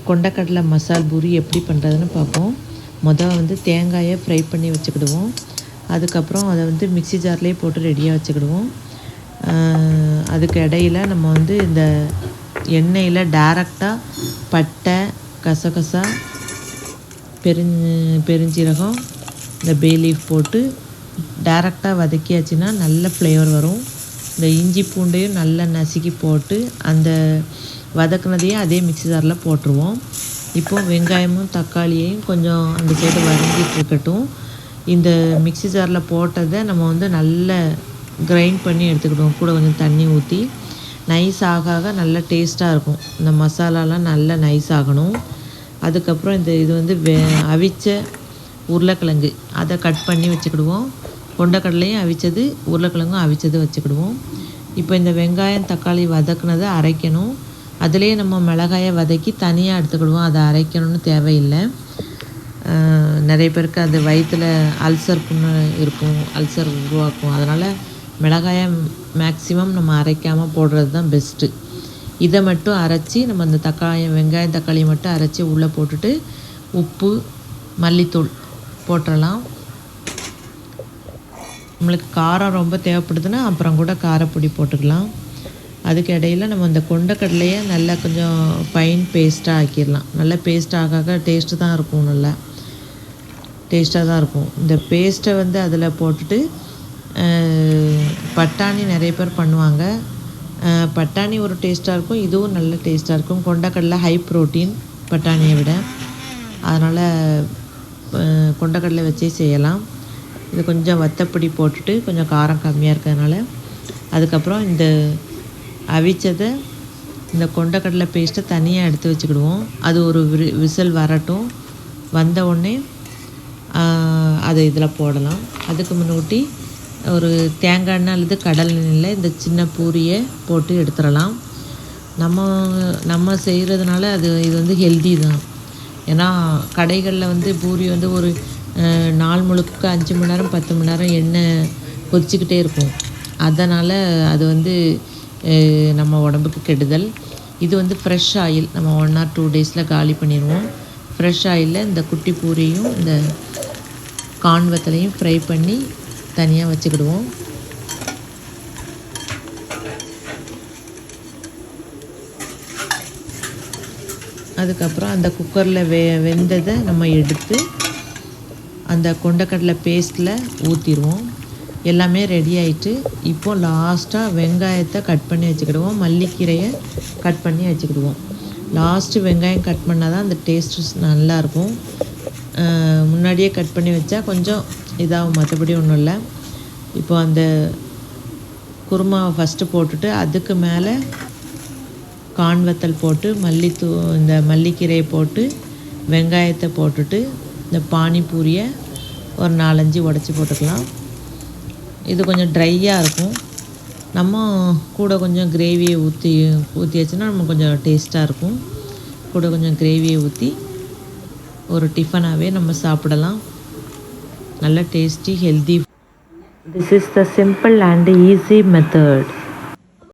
கொண்டக்கடலை மசால் பூரி எப்படி பண்ணுறதுன்னு பார்ப்போம். வந்து தேங்காயை ஃப்ரை பண்ணி வச்சுக்கிடுவோம். அதுக்கப்புறம் அதை வந்து மிக்ஸி ஜார்லேயே போட்டு ரெடியாக வச்சுக்கிடுவோம். அதுக்கு இடையில் நம்ம வந்து இந்த எண்ணெயில் டைரெக்டாக பட்டை, கசகசா, பெருஞ்சீரகம், இந்த பே லீஃப் போட்டு டைரெக்டாக வதக்கியாச்சுன்னா நல்ல ஃப்ளேவர் வரும். இந்த இஞ்சி பூண்டையும் நல்லா நசுக்கி போட்டு அந்த வதக்குனதையும் அதே மிக்ஸி ஜாரில் போட்டுருவோம். இப்போது வெங்காயமும் தக்காளியையும் கொஞ்சம் அந்த சைடு வதங்கிட்டு இருக்கட்டும். இந்த மிக்ஸி ஜாரில் போட்டதை நம்ம வந்து நல்லா கிரைண்ட் பண்ணி எடுத்துக்கிடுவோம். கூட கொஞ்சம் தண்ணி ஊற்றி நைஸ் ஆக நல்லா டேஸ்ட்டாக இருக்கும். இந்த மசாலாலாம் நல்லா நைஸ் ஆகணும். அதுக்கப்புறம் இது வந்து அவிச்ச உருளைக்கிழங்கு அதை கட் பண்ணி வச்சுக்கிடுவோம். கொண்டக்கடலையும் அவிச்சது, உருளைக்கிழங்கும் அவிச்சது வச்சுக்கிடுவோம். இப்போ இந்த வெங்காயம் தக்காளி வதக்குனதை அரைக்கணும். அதிலே நம்ம மிளகாயை வதக்கி தனியாக எடுத்துக்கிடுவோம். அதை அரைக்கணும்னு தேவையில்லை. நிறைய பேருக்கு அது வயிற்றில் அல்சர் புண்ணு இருக்கும், அல்சர் உருவாக்கும். அதனால் மிளகாயை மேக்ஸிமம் நம்ம அரைக்காமல் போடுறது தான் பெஸ்ட்டு. இதை மட்டும் அரைச்சி நம்ம அந்த வெங்காயம் தக்காளி மட்டும் அரைச்சி உள்ளே போட்டுட்டு உப்பு, மல்லித்தூள் போட்டுடலாம். நம்மளுக்கு காரம் ரொம்ப தேவைப்படுதுன்னா அப்புறம் கூட காரப்பொடி போட்டுக்கலாம். அதுக்கு இடையில் நம்ம இந்த கொண்டக்கடலையை நல்லா கொஞ்சம் ஃபைன் பேஸ்ட்டாக ஆக்கிடலாம். நல்லா பேஸ்ட் ஆக டேஸ்ட்டு தான் இருக்கும், நல்லா டேஸ்ட்டாக தான் இருக்கும். இந்த பேஸ்ட்டை வந்து அதில் போட்டுட்டு பட்டாணி நிறைய பேர் பண்ணுவாங்க. பட்டாணி ஒரு டேஸ்ட்டாக இருக்கும், இதுவும் நல்ல டேஸ்ட்டாக இருக்கும். கொண்டக்கடலை ஹை ப்ரோட்டீன் பட்டாணியை விட, அதனால் கொண்டக்கடலை வச்சே செய்யலாம். இது கொஞ்சம் வத்தப்பொடி போட்டுட்டு கொஞ்சம் காரம் கம்மியாக இருக்கிறதுனால, அதுக்கப்புறம் இந்த அவிச்சதை இந்த கொண்டக்கடலை பேஸ்ட்டை தனியாக எடுத்து வச்சுக்கிடுவோம். அது ஒரு விசில் வரட்டும். வந்த உடனே அதை இதில் போடலாம். அதுக்கு முன்னாடி ஒரு தேங்காய் எண்ணெய் அல்லது கடல் எண்ணெயில் இந்த சின்ன பூரியை போட்டு எடுத்துடலாம். நம்ம செய்கிறதுனால இது வந்து ஹெல்தி தான். ஏன்னா கடைகளில் வந்து பூரி வந்து ஒரு நாள் முழுக்க 5 மணி நேரம் 10 மணி நேரம் எண்ணெய் கொதிச்சுக்கிட்டே இருக்கும். அதனால் அது வந்து நம்ம உடம்புக்கு கெடுதல். இது வந்து ஃப்ரெஷ் ஆயில் நம்ம 1 or 2 டேஸில் காலி பண்ணிடுவோம். ஃப்ரெஷ் ஆயிலில் இந்த குட்டி பூரியும் இந்த கார்ன் வத்தலையும் ஃப்ரை பண்ணி தனியாக வச்சுக்கிடுவோம். அதுக்கப்புறம் அந்த குக்கரில் வெந்ததை நம்ம எடுத்து அந்த கொண்டக்கடலை பேஸ்ட்டில் ஊற்றிடுவோம். எல்லாமே ரெடி ஆகிட்டு இப்போது லாஸ்ட்டாக வெங்காயத்தை கட் பண்ணி வச்சுக்கிடுவோம். மல்லிக்கீரையை கட் பண்ணி வச்சுக்கிடுவோம். லாஸ்ட்டு வெங்காயம் கட் பண்ணால் தான் அந்த டேஸ்ட்டு நல்லாயிருக்கும். முன்னாடியே கட் பண்ணி வச்சா கொஞ்சம் இதாகும், மற்றபடி ஒன்றும் இல்லை. இப்போ அந்த குருமாவை ஃபஸ்ட்டு போட்டுட்டு அதுக்கு மேலே கார்ன் வத்தல் போட்டு இந்த மல்லிக்கீரையை போட்டு வெங்காயத்தை போட்டுட்டு இந்த பானிபூரியை ஒரு 4-5 உடச்சி போட்டுக்கலாம். இது கொஞ்சம் ட்ரையாக இருக்கும். நம்ம கூட கொஞ்சம் கிரேவியை ஊற்றியாச்சுன்னா நம்ம கொஞ்சம் டேஸ்ட்டாக இருக்கும். கூட கொஞ்சம் கிரேவியை ஊற்றி ஒரு டிஃபனாகவே நம்ம சாப்பிடலாம். நல்ல tasty, healthy. This is the simple and easy method.